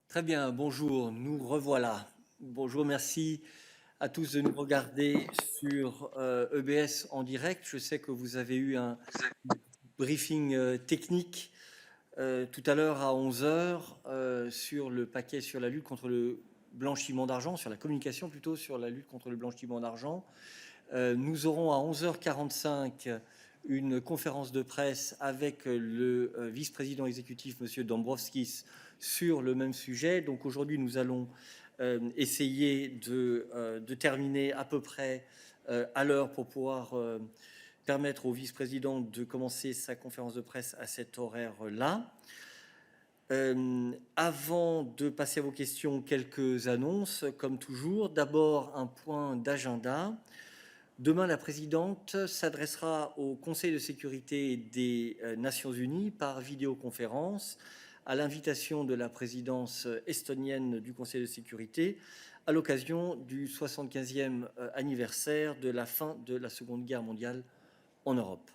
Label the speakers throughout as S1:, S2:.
S1: Très bien, bonjour, nous revoilà. Bonjour, merci à tous de nous regarder sur EBS en direct. Je sais que vous avez eu un briefing technique tout à l'heure à 11 heures sur le paquet sur la lutte contre le blanchiment d'argent, sur la communication plutôt sur la lutte contre le blanchiment d'argent. Nous aurons à 11h45 une conférence de presse avec le vice-président exécutif, M. Dombrovskis, sur le même sujet. Donc aujourd'hui, nous allons essayer de terminer à peu près à l'heure pour pouvoir permettre au vice-président de commencer sa conférence de presse à cet horaire-là. Avant de passer à vos questions, quelques annonces, comme toujours. D'abord, un point d'agenda. Demain, la présidente s'adressera au Conseil de sécurité des Nations Unies par vidéoconférence à l'invitation de la présidence estonienne du Conseil de sécurité à l'occasion du 75e anniversaire de la fin de la Seconde Guerre mondiale en Europe.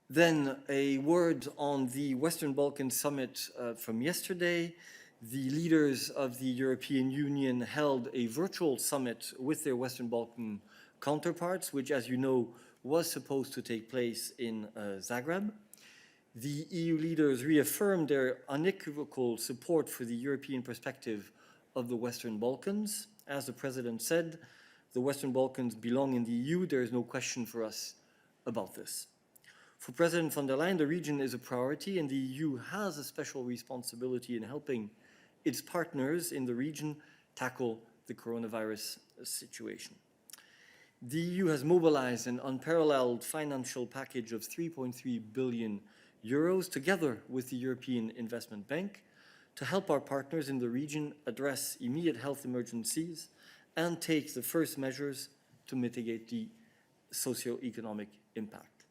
S1: Then a word on the Western Balkan Summit from yesterday. The leaders of the European Union held a virtual summit with their Western Balkan counterparts, which, as you know, was supposed to take place in Zagreb. The EU leaders reaffirmed their unequivocal support for the European perspective of the Western Balkans. As the President said, the Western Balkans belong in the EU. There is no question for us about this. For President von der Leyen, the region is a priority, and the EU has a special responsibility in helping its partners in the region tackle the coronavirus situation. The EU has mobilized an unparalleled financial package of 3.3 billion euros together with the European Investment Bank to help our partners in the region address immediate health emergencies and take the first measures to mitigate the socio-economic impact.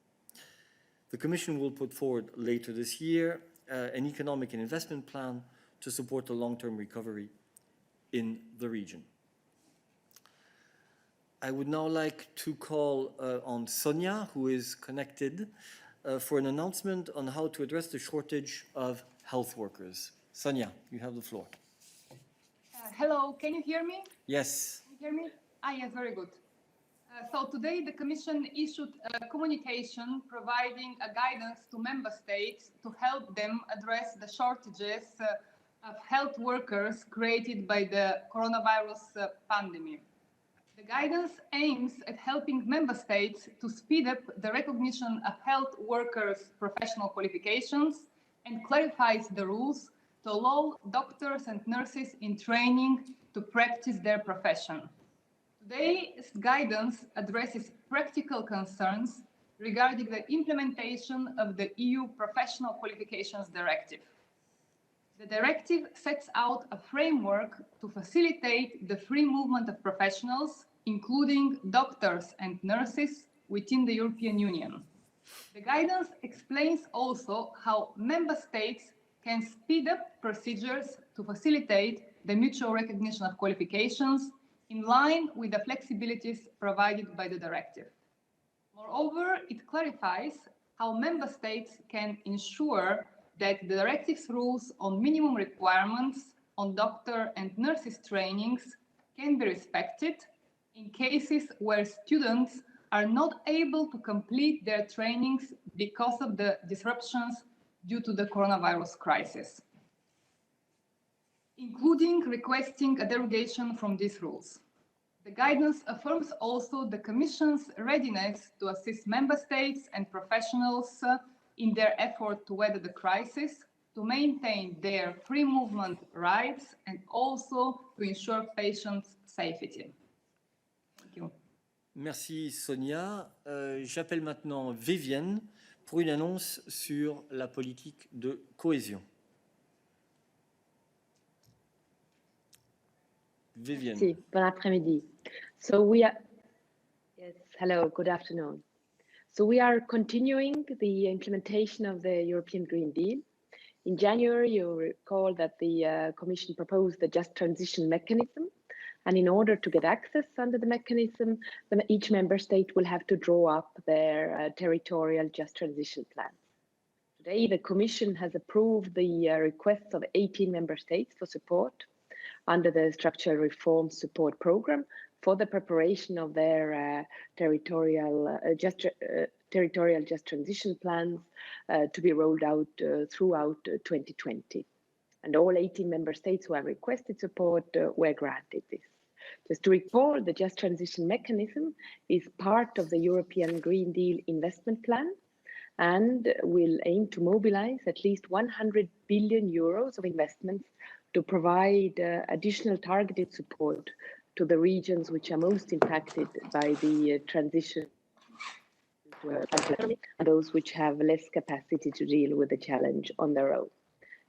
S1: The Commission will put forward later this year an economic and investment plan to support the long-term recovery in the region. I would now like to call on Sonia, who is connected, for an announcement on how to address the shortage of health workers. Sonia, you have the floor.
S2: Hello, can you hear me?
S1: Yes.
S2: Can you hear me? Yes, very good. So today the Commission issued a communication providing a guidance to Member States to help them address the shortages of health workers created by the coronavirus pandemic. The guidance aims at helping Member States to speed up the recognition of health workers' professional qualifications and clarifies the rules to allow doctors and nurses in training to practice their profession. Today's guidance addresses practical concerns regarding the implementation of the EU Professional Qualifications Directive. The directive sets out a framework to facilitate the free movement of professionals, including doctors and nurses, within the European Union. The guidance explains also how Member States can speed up procedures to facilitate the mutual recognition of qualifications in line with the flexibilities provided by the directive. Moreover, it clarifies how Member States can ensure that the directive's rules on minimum requirements on doctor and nurses' trainings can be respected in cases where students are not able to complete their trainings because of the disruptions due to the coronavirus crisis, including requesting a derogation from these rules. The guidance affirms also the Commission's readiness to assist Member States and professionals in their effort to weather the crisis, to maintain their free movement rights, and also to ensure patients' safety. Thank you.
S1: Merci Sonia. J'appelle maintenant Vivienne pour une annonce sur la politique de cohésion. Vivienne.
S3: Merci. Bon après-midi. So we are, yes, hello, good afternoon. So we are continuing the implementation of the European Green Deal. In January, you recall that the Commission proposed the Just Transition mechanism. And in order to get access under the mechanism, each member state will have to draw up their territorial Just Transition plans. Today, the Commission has approved the requests of 18 member states for support under the Structural Reform Support Programme for the preparation of their territorial just transition plans to be rolled out throughout 2020. And all 18 member states who have requested support were granted this. Just to recall, the Just Transition Mechanism is part of the European Green Deal investment plan and will aim to mobilize at least 100 billion euros of investments to provide additional targeted support to the regions which are most impacted by the transition to a economy, and those which have less capacity to deal with the challenge on their own.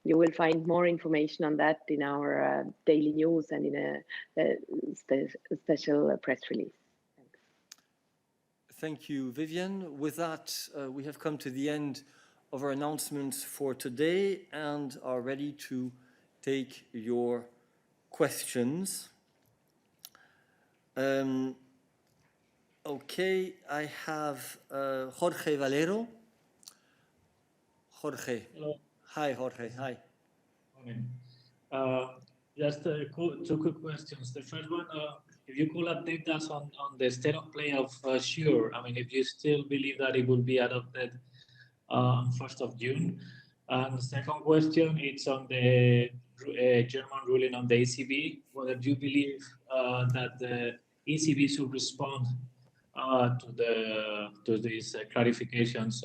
S3: You will find more information on that in our daily news and in a special press release. Thanks.
S1: Thank you, Vivian. With that, we have come to the end of our announcements for today and are ready to take your questions. Okay, I have Jorge Valero. Jorge.
S4: Hello.
S1: Hi, Jorge. Hi.
S4: Morning. Just two quick questions. The first one, if you could update us on the state of play of SURE. I mean, if you still believe that it will be adopted on 1st of June. And the second question, it's on the German ruling on the ECB. Whether you believe that the ECB should respond to these clarifications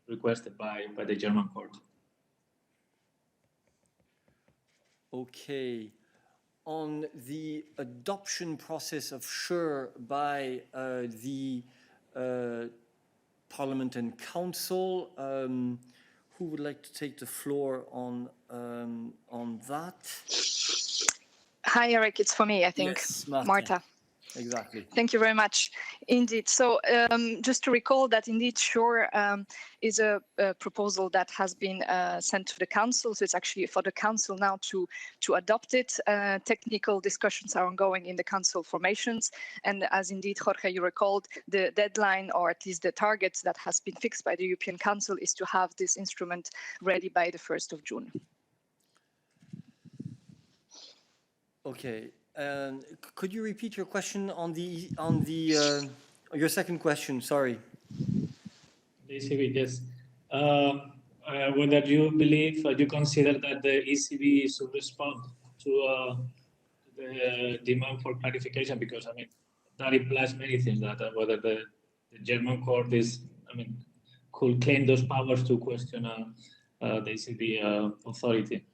S4: requested by the German court.
S1: Okay. On the adoption process of SURE by the Parliament and Council, who would like to take the floor on that?
S5: Hi, Eric. It's for me, I think.
S1: Yes,
S5: Marta.
S1: Exactly.
S5: Thank you very much. Indeed. So just to recall that indeed SURE is a proposal that has been sent to the Council. So it's actually for the Council now to adopt it. Technical discussions are ongoing in the Council formations. And as indeed, Jorge, you recalled, the deadline, or at least the targets that has been fixed by the European Council, is to have this instrument ready by the 1st of June.
S1: Okay. Could you repeat your question on the your second question? Sorry.
S4: The ECB, yes. Whether you believe, you consider that the ECB should respond to the demand for clarification, because I mean that implies many things. That whether the German court is, I mean, could claim those powers to question the ECB authority.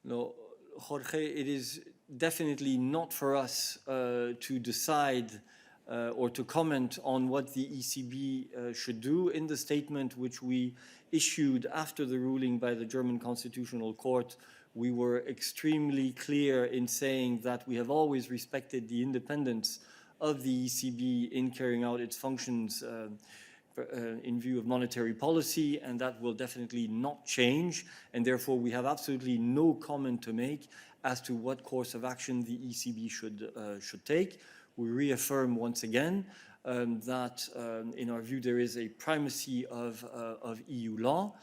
S1: No, Jorge, it is definitely not for us to decide or to comment on what the ECB should do. In the statement which we issued after the ruling by the German Constitutional Court, we were extremely clear in saying that we have always respected the independence of the ECB in carrying out its functions in view of monetary policy, and that will definitely not change, and therefore we have absolutely no comment to make as to what course of action the ECB should take. We reaffirm once again that in our view there is a primacy of EU law,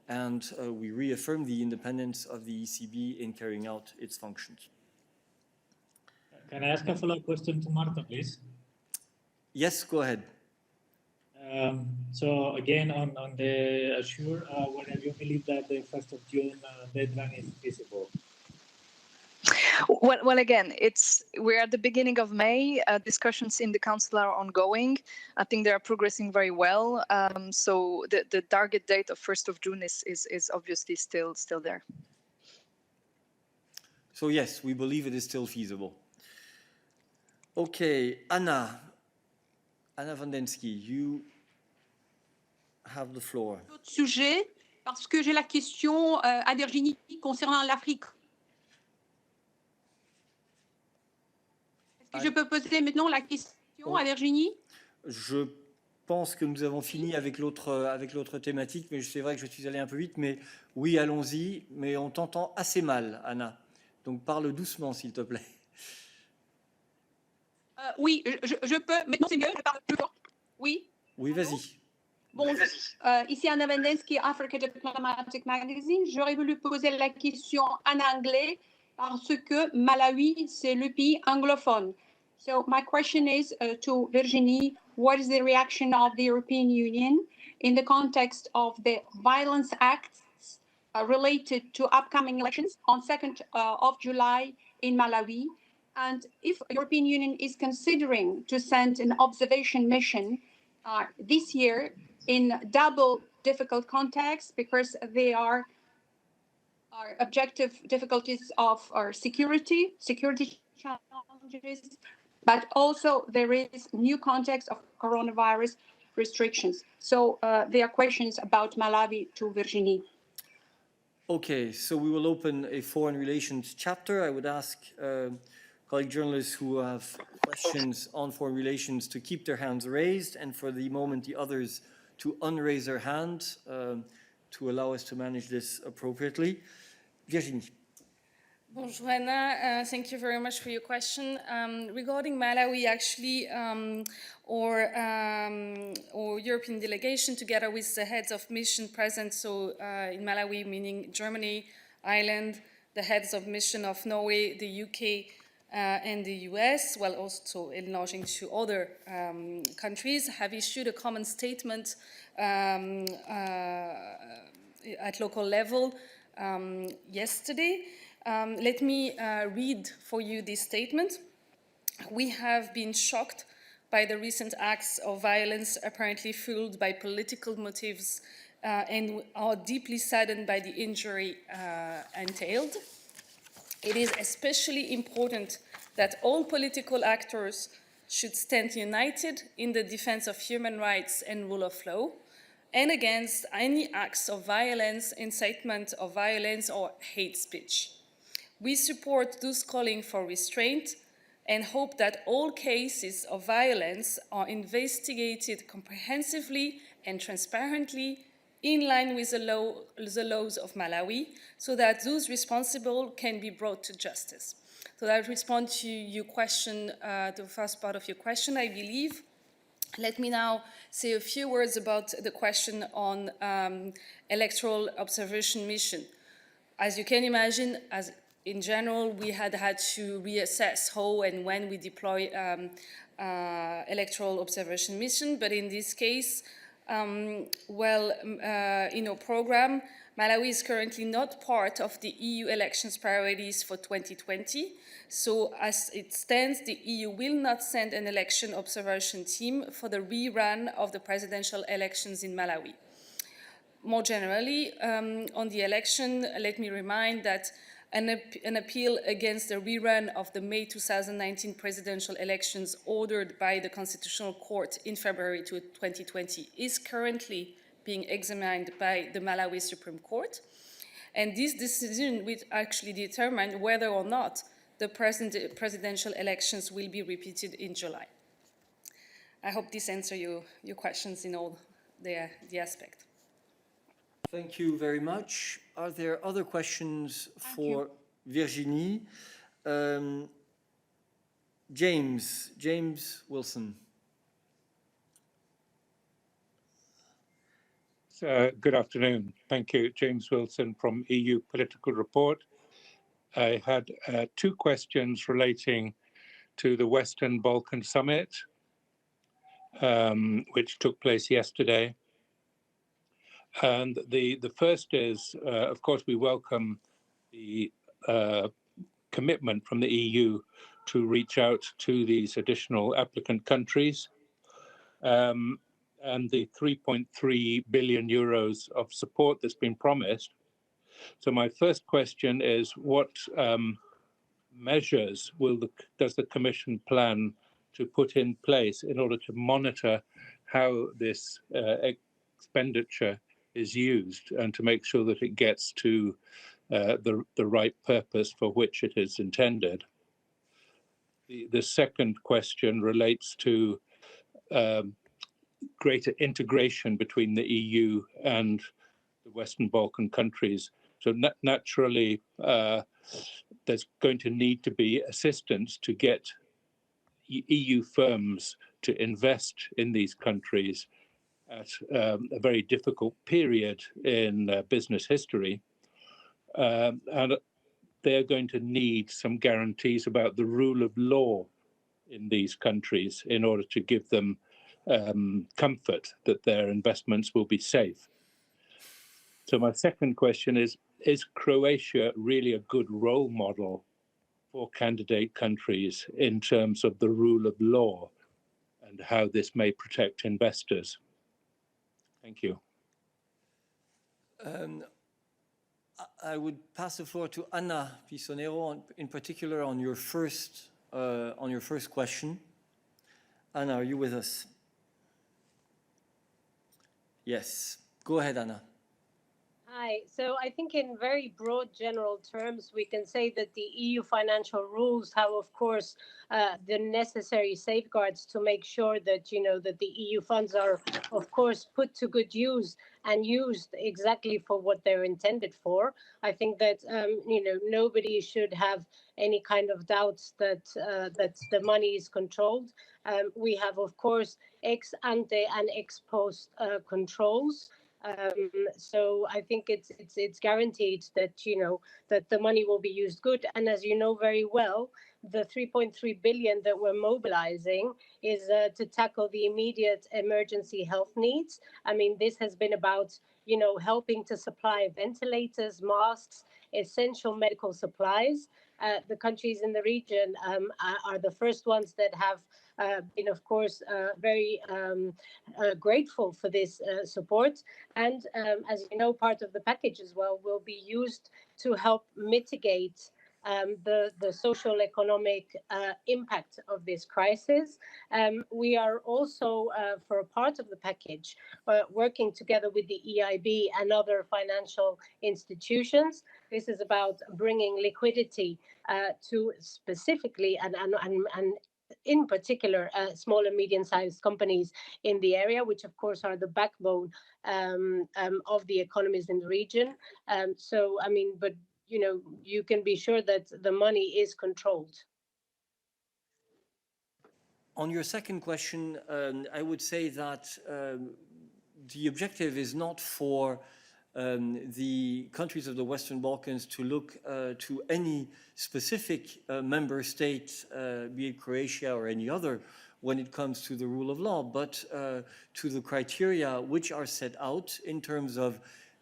S1: and we reaffirm the independence of the ECB in carrying out its functions.
S4: Can I ask a follow-up question to Marta, please?
S1: Yes, go ahead.
S4: So again, on the SURE, whether you believe that the 1st of June deadline is feasible?
S5: Well, again, we're at the beginning of May. Discussions in the Council are ongoing. I think they are progressing very well. So the target date of 1st of June is obviously still there.
S1: So yes, we believe it is still feasible. Okay, Anna Vandensky, you have the floor.
S6: Autre sujet, parce que j'ai la question à Virginie concernant l'Afrique. Est-ce que je peux poser maintenant la question à Virginie?
S1: Je pense que nous avons fini avec l'autre thématique, mais c'est vrai que je suis allé un peu vite, mais oui, allons-y, mais on t'entend assez mal, Anna. Donc parle doucement, s'il te plaît.
S6: Oui, je peux. Maintenant, c'est mieux, je parle plus fort. Oui.
S1: Oui, vas-y.
S6: Bon, ici Anna Wendensky, Africa Diplomatic Magazine. J'aurais voulu poser la question en anglais parce que Malawi, c'est le pays anglophone. So my question is to Virginie, what is the reaction of the European Union in the context of the violence acts related to upcoming elections on 2nd of July in Malawi? And if European Union is considering to send an observation mission this year in double difficult contexts because they are objective difficulties of our security challenges, but also there is new context of coronavirus restrictions. So there are questions about Malawi to Virginie.
S1: Okay, so we will open a foreign relations chapter. I would ask colleague journalists who have questions on foreign relations to keep their hands raised, and for the moment the others to unraise their hand to allow us to manage this appropriately. Virginie.
S7: Bonjour Anna, thank you very much for your question. Regarding Malawi, actually, our European delegation, together with the heads of mission present, so in Malawi, meaning Germany, Ireland, the heads of mission of Norway, the UK, and the US, while also enlarging to other countries, have issued a common statement at local level yesterday. Let me read for you this statement. We have been shocked by the recent acts of violence apparently fueled by political motives and are deeply saddened by the injury entailed. It is especially important that all political actors should stand united in the defense of human rights and rule of law, and against any acts of violence, incitement of violence, or hate speech. We support those calling for restraint and hope that all cases of violence are investigated comprehensively and transparently in line with the laws of Malawi, so that those responsible can be brought to justice. So that responds to your question, the first part of your question, I believe. Let me now say a few words about the question on electoral observation mission. As you can imagine, as in general, we had to reassess how and when we deploy electoral observation mission, but in this case, in our program, Malawi is currently not part of the EU elections priorities for 2020. So as it stands, the EU will not send an election observation team for the rerun of the presidential elections in Malawi. More generally, on the election, let me remind that an appeal against the rerun of the May 2019 presidential elections ordered by the Constitutional Court in February 2020 is currently being examined by the Malawi Supreme Court. And this decision will actually determine whether or not the presidential elections will be repeated in July. I hope this answers your questions in all the aspects.
S1: Thank you very much. Are there other questions for Virginie? James Wilson.
S8: Good afternoon. Thank you. James Wilson from EU Political Report. I had two questions relating to the Western Balkan Summit, which took place yesterday. And the first is, of course, we welcome the commitment from the EU to reach out to these additional applicant countries. And the 3.3 billion euros of support that's been promised. So my first question is, what measures does the Commission plan to put in place in order to monitor how this expenditure is used and to make sure that it gets to the right purpose for which it is intended? The second question relates to greater integration between the EU and the Western Balkan countries. So naturally, there's going to need to be assistance to get EU firms to invest in these countries. at a very difficult period in business history, and they're going to need some guarantees about the rule of law in these countries in order to give them comfort that their investments will be safe. So my second question is Croatia really a good role model for candidate countries in terms of the rule of law and how this may protect investors? Thank you.
S1: I would pass the floor to Anna Pisonero, in particular on your first question. Anna, are you with us? Yes. Go ahead, Anna.
S9: Hi. So I think in very broad general terms, we can say that the EU financial rules have, of course, the necessary safeguards to make sure that, that the EU funds are, of course, put to good use and used exactly for what they're intended for. I think that, nobody should have any kind of doubts that the money is controlled. We have, of course, ex ante and ex post controls. So I think it's guaranteed that that the money will be used good. And as you know very well, the 3.3 billion that we're mobilizing is to tackle the immediate emergency health needs. I mean, this has been about helping to supply ventilators, masks, essential medical supplies. The countries in the region are the first ones that have been, of course, very grateful for this support. And as you know, part of the package as well will be used to help mitigate the social economic impact of this crisis. We are also, for a part of the package, working together with the EIB and other financial institutions. This is about bringing liquidity to specifically and in particular small and medium-sized companies in the area, which of course are the backbone of the economies in the region. So, I mean, but you can be sure that the money is controlled.
S1: On your second question, I would say that the objective is not for the countries of the Western Balkans to look to any specific member state, be it Croatia or any other, when it comes to the rule of law, but to the criteria which are set out in terms of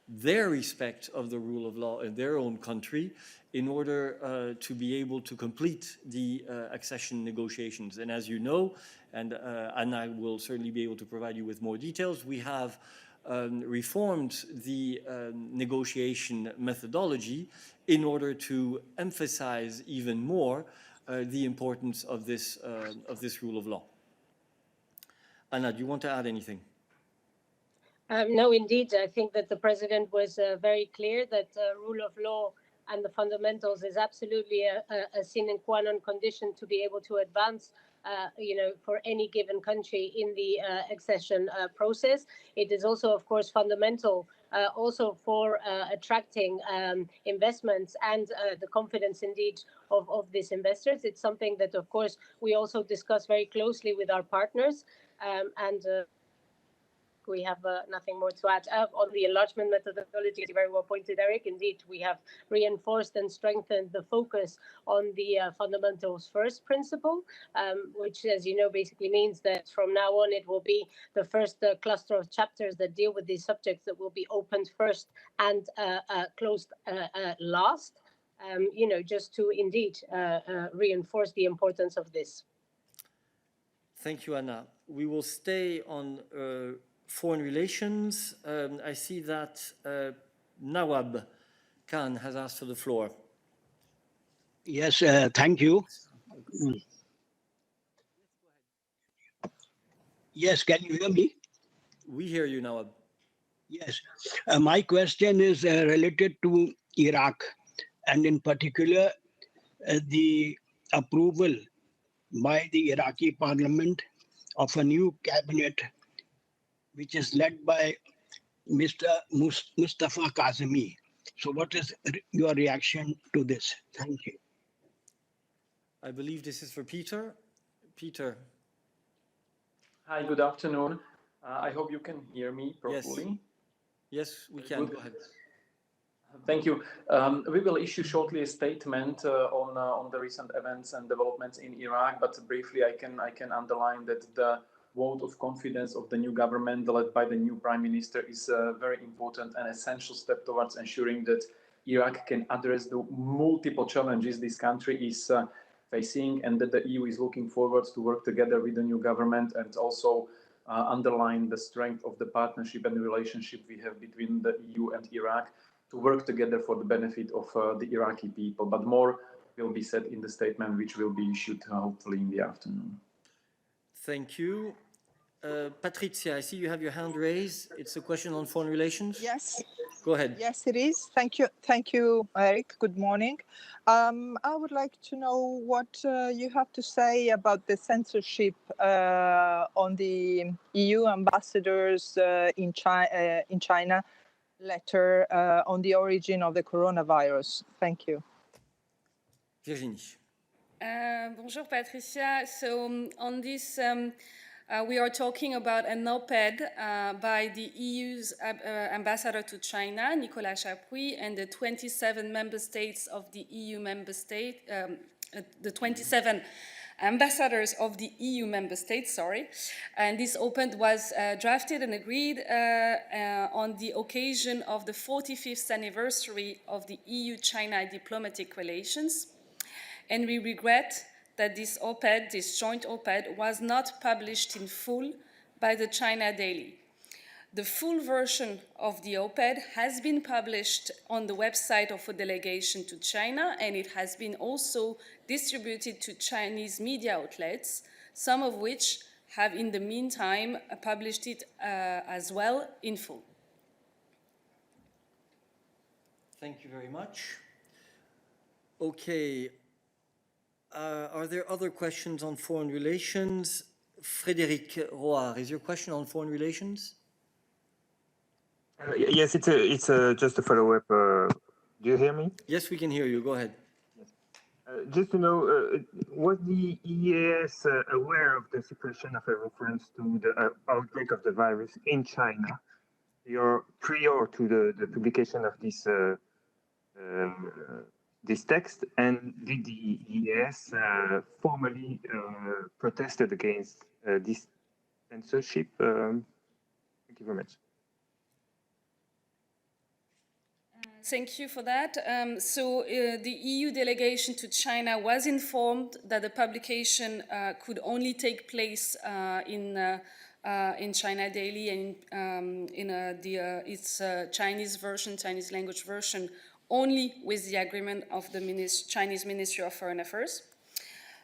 S1: their respect of the rule of law in their own country in order to be able to complete the accession negotiations. And as you know, and I will certainly be able to provide you with more details, we have reformed the negotiation methodology in order to emphasize even more the importance of this rule of law. Anna, do you want to add anything?
S9: No, indeed. I think that the president was very clear that rule of law and the fundamentals is absolutely a sine qua non condition to be able to advance for any given country in the accession process. It is also, of course, fundamental also for attracting investments and the confidence indeed of these investors. It's something that, of course, we also discuss very closely with our partners, and we have nothing more to add. On the enlargement methodology, as you very well pointed, Eric, indeed, we have reinforced and strengthened the focus on the fundamentals first principle, which, as you know, basically means that from now on, it will be the first cluster of chapters that deal with these subjects that will be opened first and closed last, just to indeed reinforce the importance of this.
S1: Thank you, Anna. We will stay on foreign relations. I see that Nawab Khan has asked for the floor.
S10: Yes, thank you. Yes, can you hear me?
S1: We hear you, Nawab.
S10: Yes. My question is related to Iraq, and in particular, the approval by the Iraqi parliament of a new cabinet, which is led by Mr. Mustafa Kazemi. So what is your reaction to this? Thank you.
S1: I believe this is for Peter. Peter.
S11: Hi, good afternoon. I hope you can hear me properly.
S1: Yes, we can.
S11: Good.
S1: Go ahead.
S11: Thank you. We will issue shortly a statement on the recent events and developments in Iraq, but briefly I can underline that the vote of confidence of the new government led by the new prime minister is a very important and essential step towards ensuring that Iraq can address the multiple challenges this country is facing, and that the EU is looking forward to work together with the new government, and also underline the strength of the partnership and the relationship we have between the EU and Iraq to work together for the benefit of the Iraqi people. But more will be said in the statement, which will be issued hopefully in the afternoon.
S1: Thank you. Patricia, I see you have your hand raised. It's a question on foreign relations.
S12: Yes.
S1: Go ahead.
S12: Yes, it is. Thank you, Eric. Good morning. I would like to know what you have to say about the censorship on the EU ambassadors in China letter on the origin of the coronavirus. Thank you.
S1: Virginie.
S7: Bonjour, Patricia. So on this, we are talking about an op-ed by the EU's ambassador to China, Nicolas Chapuis, and the 27 member states of the EU member state, the 27 ambassadors of the EU member states, sorry. And this op-ed was drafted and agreed on the occasion of the 45th anniversary of the EU-China diplomatic relations. And we regret that this op-ed, this joint op-ed, was not published in full by the China Daily. The full version of the op-ed has been published on the website of a delegation to China, and it has been also distributed to Chinese media outlets, some of which have in the meantime published it as well in full.
S1: Thank you very much. Okay. Are there other questions on foreign relations? Frédéric Roard, is your question on foreign relations?
S13: Yes, it's just a follow-up. Do you hear me?
S1: Yes, we can hear you. Go ahead.
S13: Just to know, was the EAS aware of the suppression of a reference to the outbreak of the virus in China prior to the publication of this text, and did the EAS formally protested against this censorship? Thank you very much.
S7: Thank you for that. The EU delegation to China was informed that the publication could only take place in China Daily and in its Chinese version, Chinese language version, only with the agreement of the Chinese Ministry of Foreign Affairs.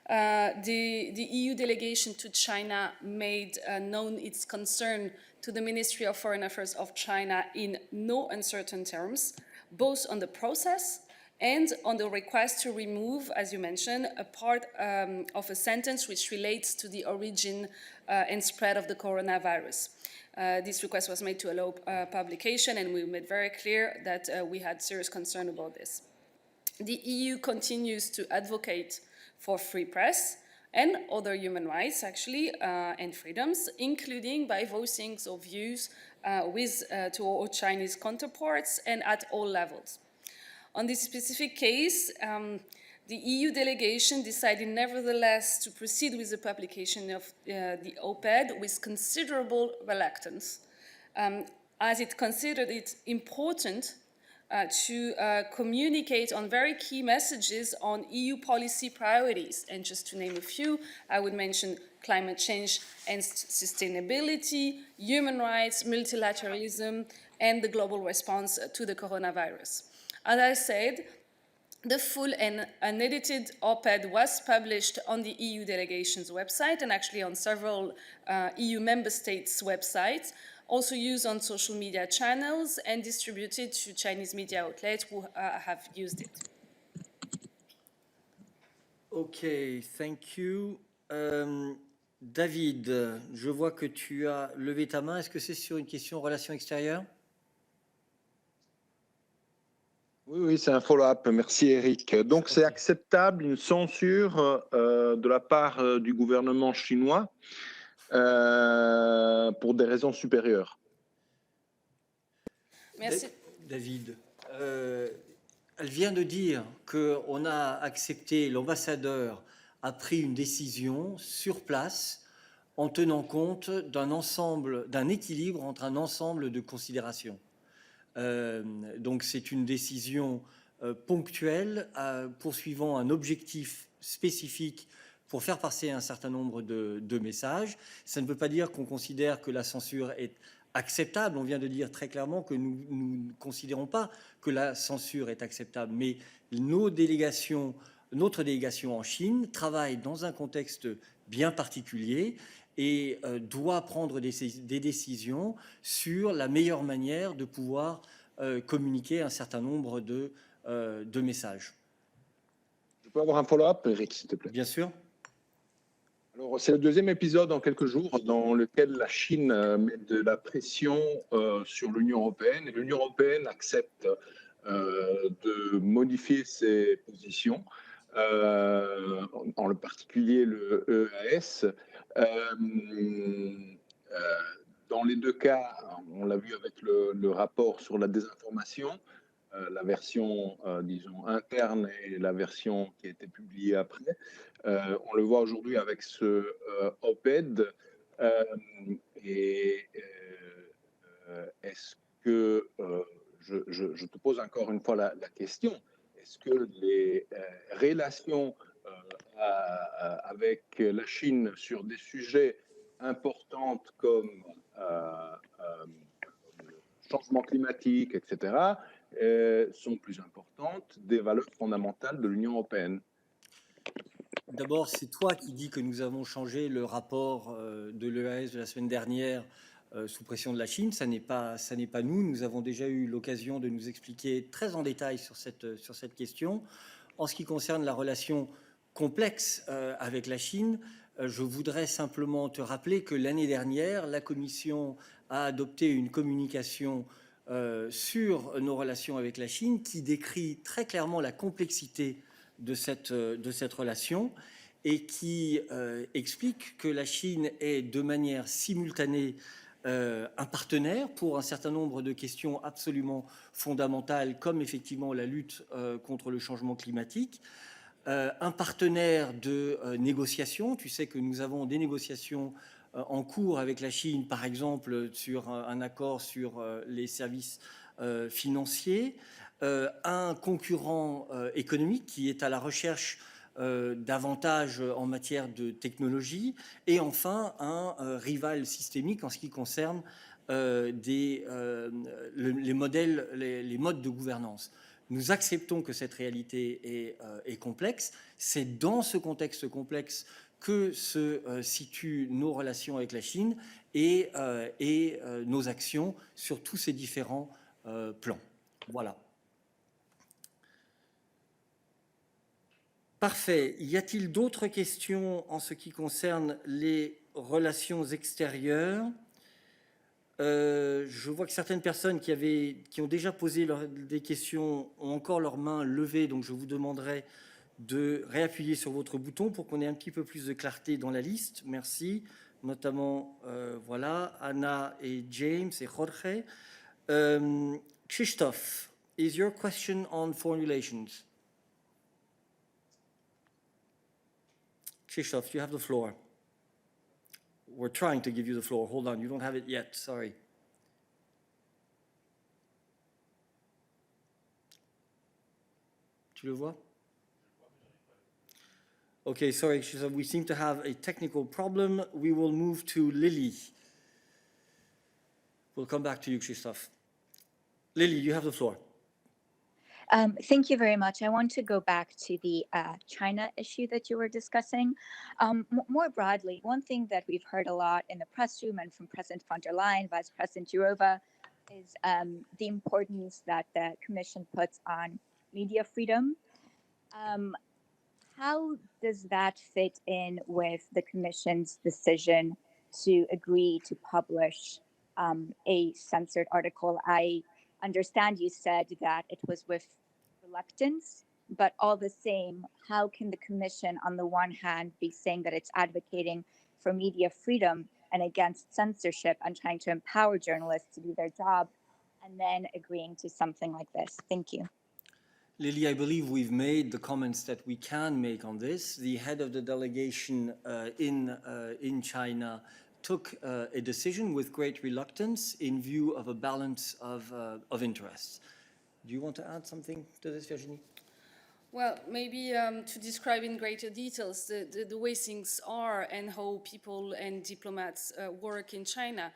S7: The EU delegation to China made known its concern to the Ministry of Foreign Affairs of China in no uncertain terms, both on the process and on the request to remove, as you mentioned, a part of a sentence which relates to the origin and spread of the coronavirus. This request was made to allow publication, and we made very clear that we had serious concern about this. The EU continues to advocate for free press and other human rights, actually, and freedoms, including by voicing of views to our Chinese counterparts and at all levels. On this specific case, the EU delegation decided nevertheless to proceed with the publication of the op-ed with considerable reluctance, as it considered it important to communicate on very key messages on EU policy priorities. And just to name a few, I would mention climate change and sustainability, human rights, multilateralism, and the global response to the coronavirus. As I said, the full and unedited op-ed was published on the EU delegation's website and actually on several EU member states' websites, also used on social media channels and distributed to Chinese media outlets who have used it.
S1: Okay, thank you. David, je vois que tu as levé ta main. Est-ce que c'est sur une question relations extérieures?
S14: Oui, c'est un follow-up. Merci, Eric. Donc, c'est acceptable une censure de la part du gouvernement chinois pour des raisons supérieures.
S7: Merci.
S1: David, elle vient de dire qu'on a accepté, l'ambassadeur a pris une décision sur place en tenant compte d'un équilibre entre un ensemble de considérations. Donc c'est une décision ponctuelle poursuivant un objectif spécifique pour faire passer un certain nombre de messages. Ça ne veut pas dire qu'on considère que la censure est acceptable. On vient de dire très clairement que nous ne considérons pas que la censure est acceptable. Mais notre délégation en Chine travaille dans un contexte bien particulier et doit prendre des décisions sur la meilleure manière de pouvoir communiquer un certain nombre de messages.
S14: Je peux avoir un follow-up, Eric, s'il te plaît?
S1: Bien sûr.
S14: Alors, c'est le deuxième épisode en quelques jours dans lequel la Chine met de la pression sur l'Union européenne et l'Union européenne accepte de modifier ses positions, en particulier le EAS. Dans les deux cas, on l'a vu avec le rapport sur la désinformation, la version, disons, interne et la version qui a été publiée après. On le voit aujourd'hui avec ce op-ed. Est-ce que, je te pose encore une fois la question, est-ce que les relations avec la Chine sur des sujets importants comme le changement climatique, etc., sont plus importantes des valeurs fondamentales de l'Union européenne?
S1: D'abord, c'est toi qui dis que nous avons changé le rapport de l'EAS de la semaine dernière sous pression de la Chine. Ça n'est pas nous. Nous avons déjà eu l'occasion de nous expliquer très en détail sur cette question. En ce qui concerne la relation complexe avec la Chine, je voudrais simplement te rappeler que l'année dernière, la Commission a adopté une communication sur nos relations avec la Chine qui décrit très clairement la complexité de cette relation et qui explique que la Chine est de manière simultanée un partenaire pour un certain nombre de questions absolument fondamentales, comme effectivement la lutte contre le changement climatique, un partenaire de négociation. Tu sais que nous avons des négociations en cours avec la Chine, par exemple sur un accord sur les services financiers, un concurrent économique qui est à la recherche d'avantages en matière de technologie, et enfin un rival systémique en ce qui concerne les modes de gouvernance. Nous acceptons que cette réalité est complexe. C'est dans ce contexte complexe que se situent nos relations avec la Chine et nos actions sur tous ces différents plans. Voilà. Parfait. Y a-t-il d'autres questions en ce qui concerne les relations extérieures? Je vois que certaines personnes qui ont déjà posé des questions ont encore leurs mains levées, donc je vous demanderai de réappuyer sur votre bouton pour qu'on ait un petit peu plus de clarté dans la liste. Merci. Notamment, voilà, Anna et James et Jorge. Christophe, is your question on foreign relations? Christophe, you have the floor. We're trying to give you the floor. Hold on, you don't have it yet. Sorry. Tu le vois? Okay, sorry, Christophe, we seem to have a technical problem. We will move to Lily. We'll come back to you, Christophe. Lily, you have the floor.
S15: Thank you very much. I want to go back to the China issue that you were discussing. More broadly, one thing that we've heard a lot in the press room and from President von der Leyen, Vice President Jourova, is the importance that the Commission puts on media freedom. How does that fit in with the Commission's decision to agree to publish a censored article? I understand you said that it was with reluctance, but all the same, how can the Commission on the one hand be saying that it's advocating for media freedom, and against censorship and trying to empower journalists to do their job, and then agreeing to something like this? Thank you.
S1: Lily, I believe we've made the comments that we can make on this. The head of the delegation in China took a decision with great reluctance in view of a balance of interests. Do you want to add something to this, Virginie?
S7: Well, maybe to describe in greater details the way things are and how people and diplomats work in China.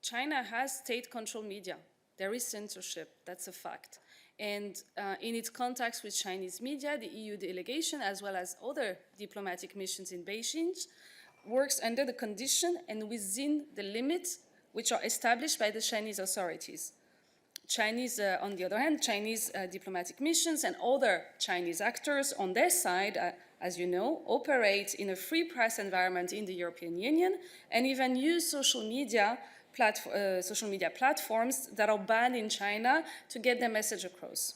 S7: China has state-controlled media. There is censorship, that's a fact. And in its contacts with Chinese media, the EU delegation, as well as other diplomatic missions in Beijing, works under the condition and within the limits which are established by the Chinese authorities. Chinese, on the other hand, Chinese diplomatic missions and other Chinese actors on their side, as you know, operate in a free press environment in the European Union and even use social media platforms that are banned in China to get their message across.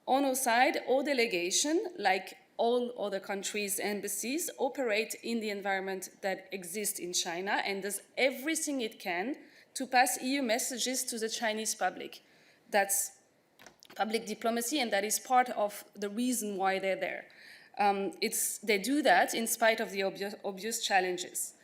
S7: On our side, our delegation, like all other countries' embassies, operate in the environment that exists in China and does everything it can to pass EU messages to the Chinese public. That's public diplomacy, and that is part of the reason why they're there. They do that in spite of the obvious challenges.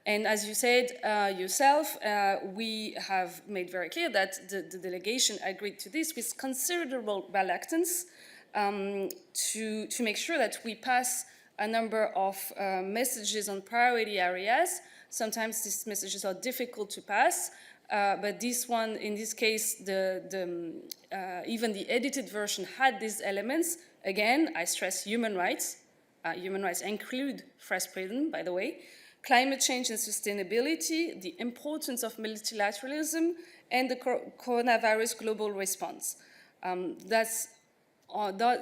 S7: And as you said yourself, we have made very clear that the delegation agreed to this with considerable reluctance to make sure that we pass a number of messages on priority areas. Sometimes these messages are difficult to pass, but this one, in this case, even the edited version had these elements. Again, I stress human rights. Human rights include press freedom, by the way. Climate change and sustainability, the importance of multilateralism, and the coronavirus global response.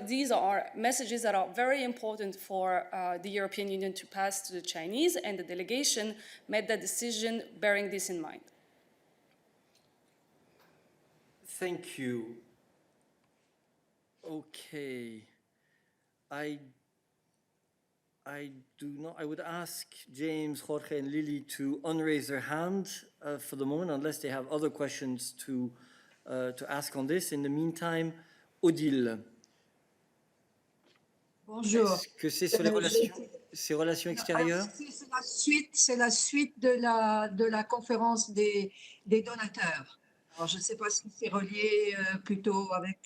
S7: These are messages that are very important for the European Union to pass to the Chinese, and the delegation made that decision bearing this in mind.
S1: Thank you. Okay. I would ask James, Jorge, and Lily to unraise their hand for the moment, unless they have other questions to ask on this. In the meantime, Odile.
S16: Bonjour.
S1: Est-ce que c'est sur les relations extérieures?
S16: C'est la suite de la conférence des donateurs. Alors, je ne sais pas si c'est relié plutôt avec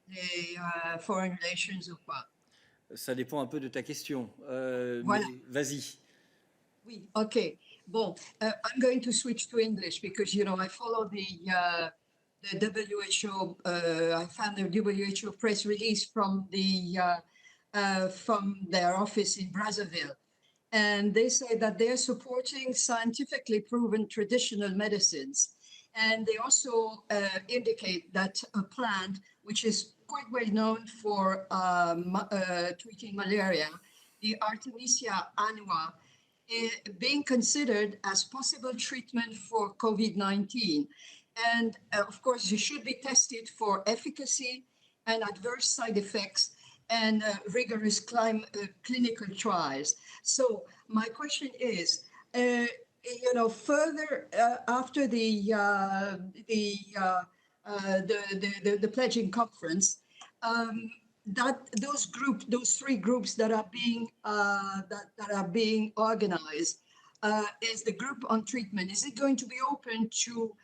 S16: les foreign relations ou pas.
S1: Ça dépend un peu de ta question.
S16: Voilà.
S1: Vas-y.
S16: Oui, OK. Bon, I'm going to switch to English because, I follow the WHO. I found the WHO press release from their office in Brazzaville. And they say that they're supporting scientifically proven traditional medicines. And they also indicate that a plant, which is quite well known for treating malaria, the Artemisia annua, being considered as possible treatment for COVID-19. And of course, you should be tested for efficacy and adverse side effects and rigorous clinical trials. So my question is, further after the pledging conference, those three groups that are being organized, is the group on treatment. Is it going to be open to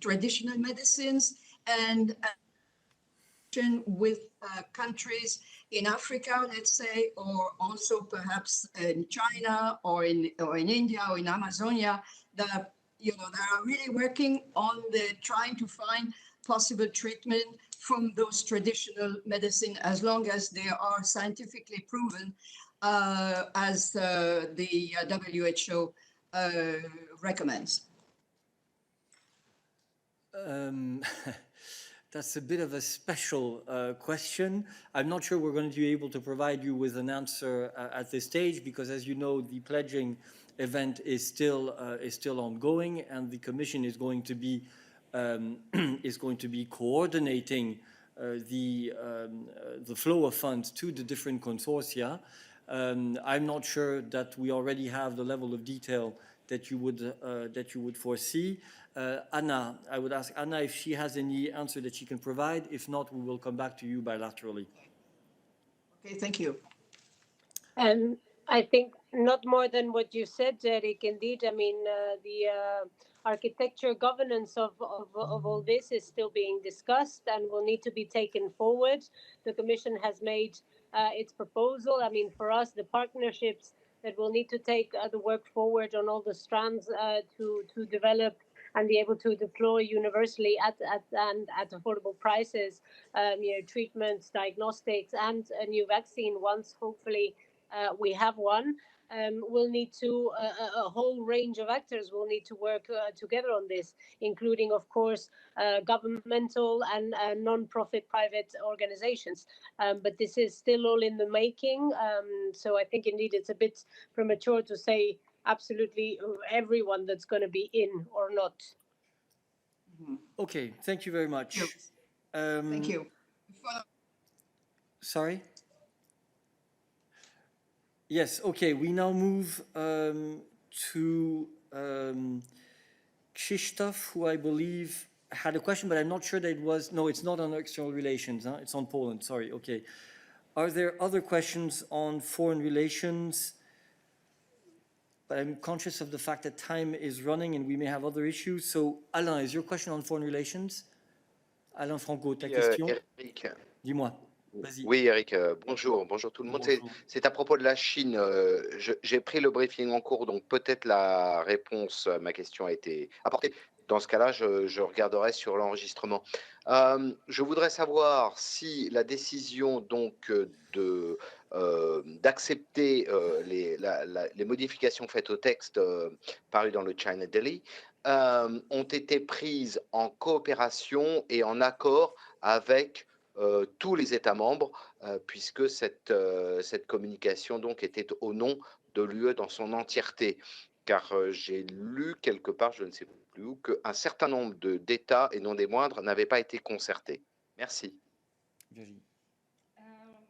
S16: traditional medicines and with countries in Africa, let's say, or also perhaps in China or in India or in Amazonia that are really working on trying to find possible treatment from those traditional medicine, as long as they are scientifically proven, as the WHO recommends.
S1: That's a bit of a special question. I'm not sure we're going to be able to provide you with an answer at this stage, because, as you know, the pledging event is still ongoing, and the Commission is going to be coordinating the flow of funds to the different consortia. I'm not sure that we already have the level of detail that you would foresee. Anna, I would ask Anna if she has any answer that she can provide. If not, we will come back to you bilaterally.
S16: Okay, thank you.
S9: I think not more than what you said, Eric. Indeed, I mean, the architecture governance of all this is still being discussed and will need to be taken forward. The Commission has made its proposal. I mean, for us, the partnerships that will need to take the work forward on all the strands to develop and be able to deploy universally at affordable prices, treatments, diagnostics, and a new vaccine once hopefully we have one. We'll need to, a whole range of actors will need to work together on this, including, of course, governmental and non-profit private organizations. But this is still all in the making. So I think indeed it's a bit premature to say absolutely everyone that's going to be in or not.
S1: Okay, thank you very much.
S16: Thank you.
S1: Sorry? Yes, okay, we now move to Krzysztof, who I believe had a question, but I'm not sure that it was, no, it's not on external relations, huh? It's on Poland, sorry, okay. Are there other questions on foreign relations? But I'm conscious of the fact that time is running and we may have other issues. So, Alain, is your question on foreign relations? Alain Franco, ta question?
S17: Eric.
S1: Dis-moi. Vas-y.
S17: Oui, Eric, bonjour tout le monde. C'est à propos de la Chine. J'ai pris le briefing en cours, donc peut-être la réponse à ma question a été apportée. Dans ce cas-là, je regarderai sur l'enregistrement. Je voudrais savoir si la décision donc d'accepter les modifications faites au texte paru dans le China Daily ont été prises en coopération et en accord avec tous les États membres, puisque cette communication donc était au nom de l'UE dans son entièreté. Car j'ai lu quelque part, je ne sais plus où, qu'un certain nombre d'États, et non des moindres, n'avaient pas été concertés. Merci.
S1: Virginie.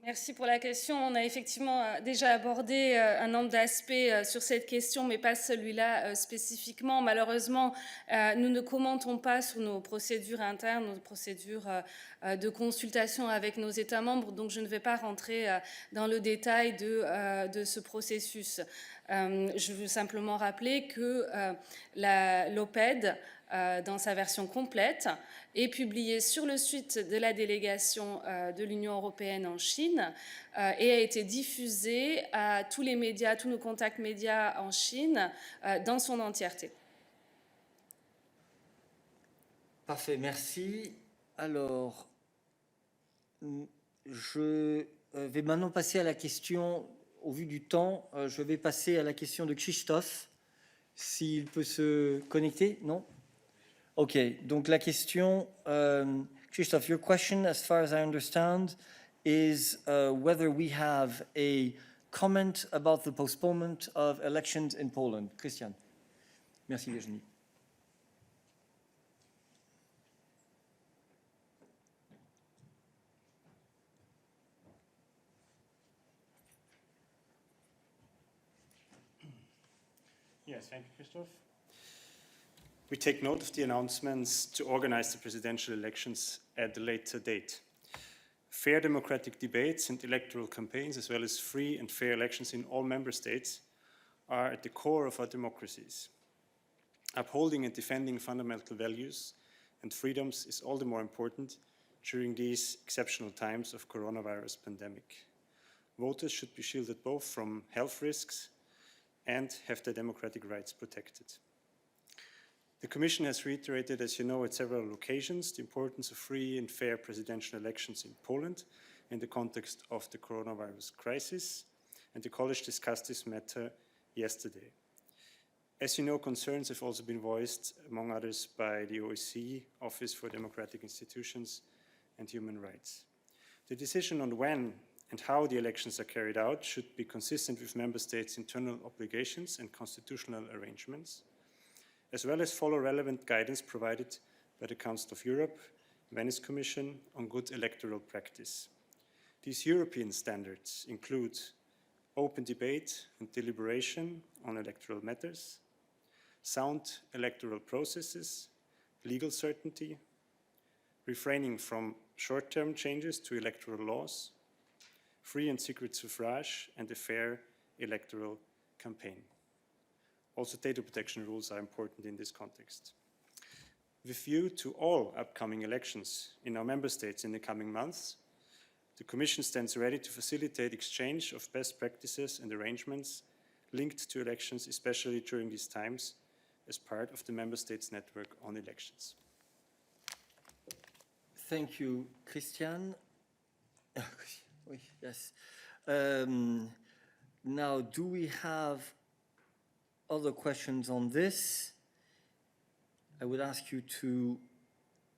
S7: Merci pour la question. On a effectivement déjà abordé un nombre d'aspects sur cette question, mais pas celui-là spécifiquement. Malheureusement, nous ne commentons pas sur nos procédures internes, nos procédures de consultation avec nos États membres, donc je ne vais pas rentrer dans le détail de ce processus. Je veux simplement rappeler que l'OPED, dans sa version complète, est publiée sur le site de la délégation de l'Union européenne en Chine et a été diffusée à tous les médias, tous nos contacts médias en Chine dans son entièreté.
S1: Parfait, merci. Alors, je vais maintenant passer à la question, au vu du temps, je vais passer à la question de Krzysztof, s'il peut se connecter, non? Ok, donc la question, Krzysztof, your question, as far as I understand, is whether we have a comment about the postponement of elections in Poland. Christian. Merci Virginie.
S18: Yes, thank you, Christoph. We take note of the announcements to organize the presidential elections at a later date. Fair democratic debates and electoral campaigns, as well as free and fair elections in all member states, are at the core of our democracies. Upholding and defending fundamental values and freedoms is all the more important during these exceptional times of coronavirus pandemic. Voters should be shielded both from health risks and have their democratic rights protected. The Commission has reiterated, as you know, at several occasions, the importance of free and fair presidential elections in Poland in the context of the coronavirus crisis, and the College discussed this matter yesterday. As you know, concerns have also been voiced, among others, by the OSCE, Office for Democratic Institutions and Human Rights. The decision on when and how the elections are carried out should be consistent with member states' internal obligations and constitutional arrangements, as well as follow relevant guidance provided by the Council of Europe, Venice Commission on good electoral practice. These European standards include open debate and deliberation on electoral matters, sound electoral processes, legal certainty, refraining from short-term changes to electoral laws, free and secret suffrage, and a fair electoral campaign. Also, data protection rules are important in this context. With view to all upcoming elections in our member states in the coming months, the Commission stands ready to facilitate exchange of best practices and arrangements linked to elections, especially during these times, as part of the member states' network on elections.
S1: Thank you, Christian. Yes. Now, do we have other questions on this? I would ask you to,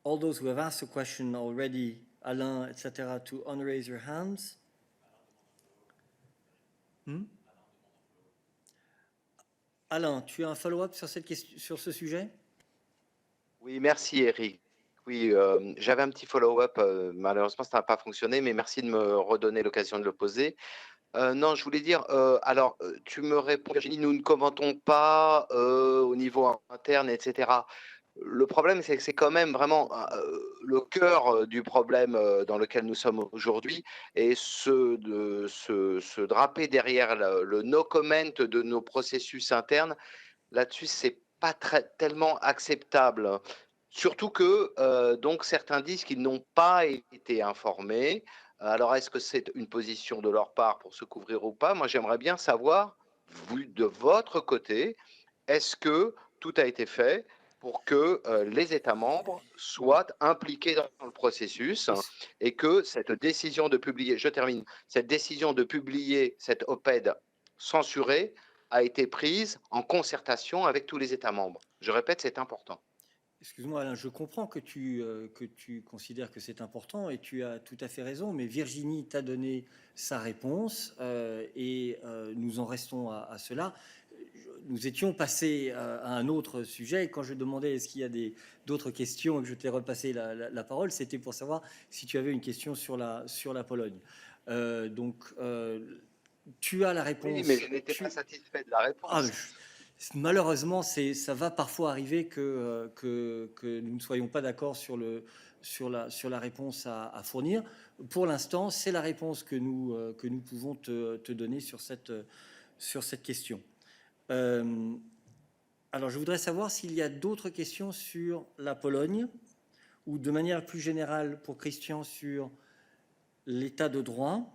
S1: all those who have asked a question already, Alain, etc., to unraise your hands. Alain, tu as un follow-up sur cette question, sur ce sujet?
S17: Oui, merci Eric. Oui, j'avais un petit follow-up. Malheureusement, ça n'a pas fonctionné, mais merci de me redonner l'occasion de le poser. Non, je voulais dire, alors, tu me réponds, Virginie, nous ne commentons pas au niveau interne, etc. Le problème, c'est que c'est quand même vraiment le cœur du problème dans lequel nous sommes aujourd'hui, et se draper derrière le no comment de nos processus internes, là-dessus, c'est pas tellement acceptable. Surtout que donc certains disent qu'ils n'ont pas été informés. Alors, est-ce que c'est une position de leur part pour se couvrir ou pas? Moi, j'aimerais bien savoir, vu de votre côté, est-ce que tout a été fait pour que les États membres soient impliqués dans le processus et que cette décision de publier, je termine, cette décision de publier cette OPED censurée a été prise en concertation avec tous les États membres? Je répète, c'est important.
S1: Excuse-moi Alain, je comprends que tu considères que c'est important et tu as tout à fait raison, mais Virginie t'a donné sa réponse et nous en restons à cela. Nous étions passés à un autre sujet et quand je demandais est-ce qu'il y a d'autres questions et que je t'ai repassé la parole, c'était pour savoir si tu avais une question sur la Pologne. Donc, tu as la réponse.
S17: Oui, mais je n'étais pas satisfait de la réponse.
S1: Malheureusement, ça va parfois arriver que nous ne soyons pas d'accord sur la réponse à fournir. Pour l'instant, c'est la réponse que nous pouvons te donner sur cette question. Alors, je voudrais savoir s'il y a d'autres questions sur la Pologne ou de manière plus générale pour Christian sur l'état de droit.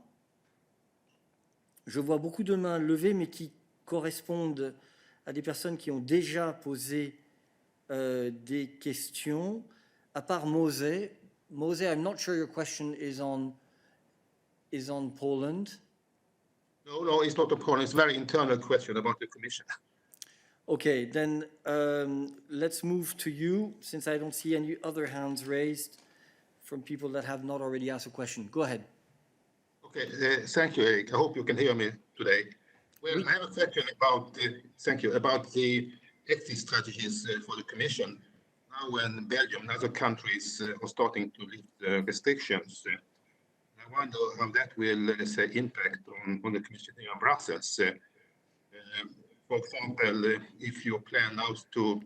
S1: Je vois beaucoup de mains levées, mais qui correspondent à des personnes qui ont déjà posé des questions. À part Mose, I'm not sure your question is on Poland.
S19: No, it's not on Poland. It's a very internal question about the Commission.
S1: Okay, then let's move to you, since I don't see any other hands raised from people that have not already asked a question. Go ahead.
S19: Okay, thank you, Eric. I hope you can hear me today. Well, I have a question about the exit strategies for the Commission. Now, when Belgium and other countries are starting to lift restrictions, I wonder how that will, let's say, impact on the Commission here in Brussels. For example, if you plan now to,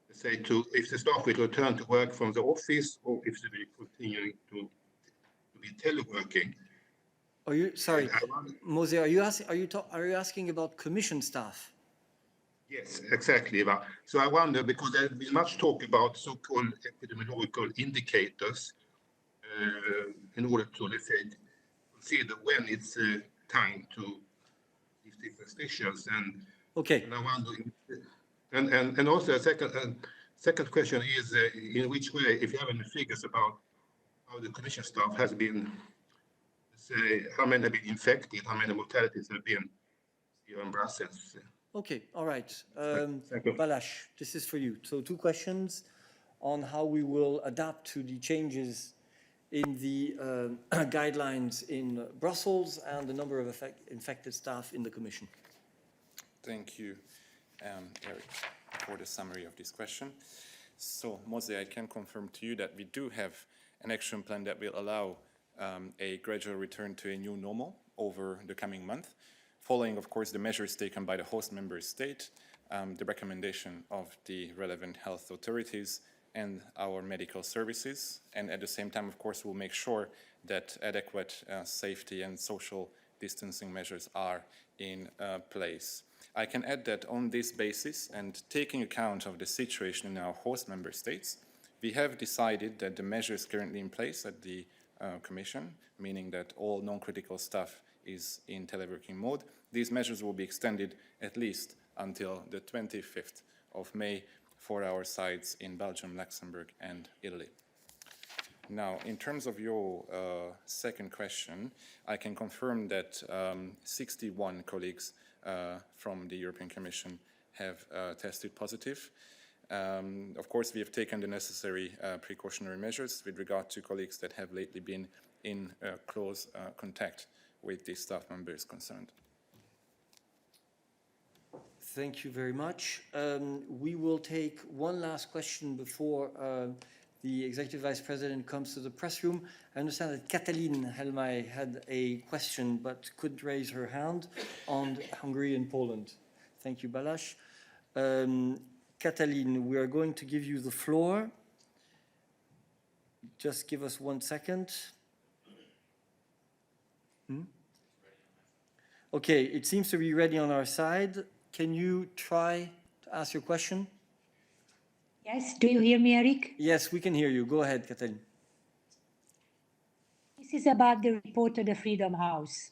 S19: let's say, if the staff will return to work from the office, or if they will continue to be teleworking.
S1: Are you sorry, Mose? Are you asking about Commission staff?
S19: Yes, exactly. So I wonder, because there's been much talk about so-called epidemiological indicators in order to, let's say, consider when it's time to lift these restrictions. And
S1: okay.
S19: And I wonder, and also a second question is, in which way, if you have any figures about how the Commission staff has been, say, how many have been infected, how many mortalities have been here in Brussels.
S1: Okay, all right. Balázs, this is for you. So 2 questions on how we will adapt to the changes in the guidelines in Brussels and the number of infected staff in the Commission.
S20: Thank you, Eric, for the summary of this question. So, Mose, I can confirm to you that we do have an action plan that will allow a gradual return to a new normal over the coming month, following, of course, the measures taken by the host member state the recommendation of the relevant health authorities and our medical services. And at the same time, of course, we'll make sure that adequate safety and social distancing measures are in place. I can add that on this basis, and taking account of the situation in our host member states, we have decided that the measures currently in place at the Commission, meaning that all non-critical staff is in teleworking mode, these measures will be extended at least until the 25th of May for our sites in Belgium, Luxembourg, and Italy. Now, in terms of your second question, I can confirm that 61 colleagues from the European Commission have tested positive. Of course, we have taken the necessary precautionary measures with regard to colleagues that have lately been in close contact with the staff members concerned.
S1: Thank you very much. We will take one last question before the Executive Vice President comes to the press room. I understand that Katalin Helmay had a question but couldn't raise her hand on Hungary and Poland. Thank you, Balázs. Katalin, we are going to give you the floor. Just give us 1 second. Okay, it seems to be ready on our side. Can you try to ask your question?
S21: Yes, do you hear me, Eric?
S1: Yes, we can hear you. Go ahead, Katalin.
S21: This is about the report of the Freedom House.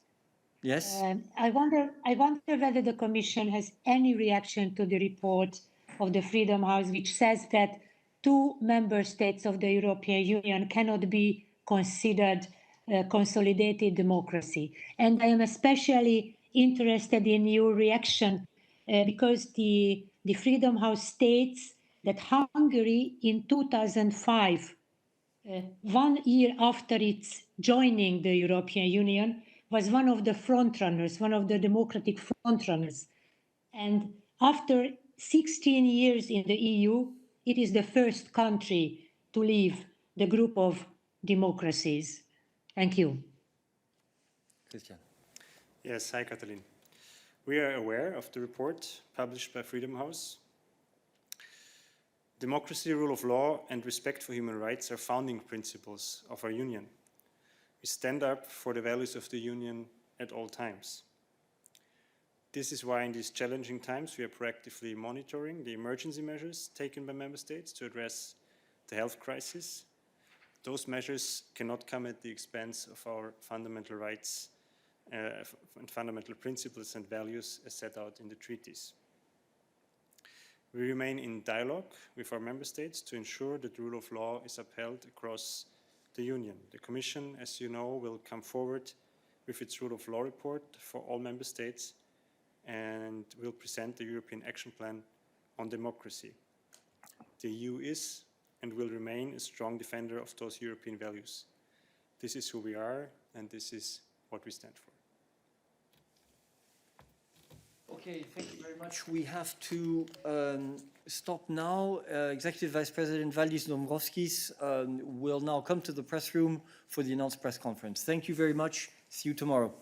S1: Yes.
S21: I wonder whether the Commission has any reaction to the report of the Freedom House, which says that 2 member states of the European Union cannot be considered consolidated democracy. And I am especially interested in your reaction because the Freedom House states that Hungary in 2005, 1 year after its joining the European Union, was one of the frontrunners, one of the democratic frontrunners. And after 16 years in the EU, it is the first country to leave the group of democracies. Thank you.
S1: Christian.
S18: Yes, hi, Katalin. We are aware of the report published by Freedom House. Democracy, rule of law, and respect for human rights are founding principles of our Union. We stand up for the values of the Union at all times. This is why in these challenging times we are proactively monitoring the emergency measures taken by member states to address the health crisis. Those measures cannot come at the expense of our fundamental rights and fundamental principles and values as set out in the treaties. We remain in dialogue with our member states to ensure that the rule of law is upheld across the Union. The Commission, as you know, will come forward with its rule of law report for all member states and will present the European Action Plan on democracy. The EU is and will remain a strong defender of those European values. This is who we are, and this is what we stand for.
S1: Okay, thank you very much. We have to stop now. Executive Vice President Valdis Dombrovskis will now come to the press room for the announced press conference. Thank you very much. See you tomorrow.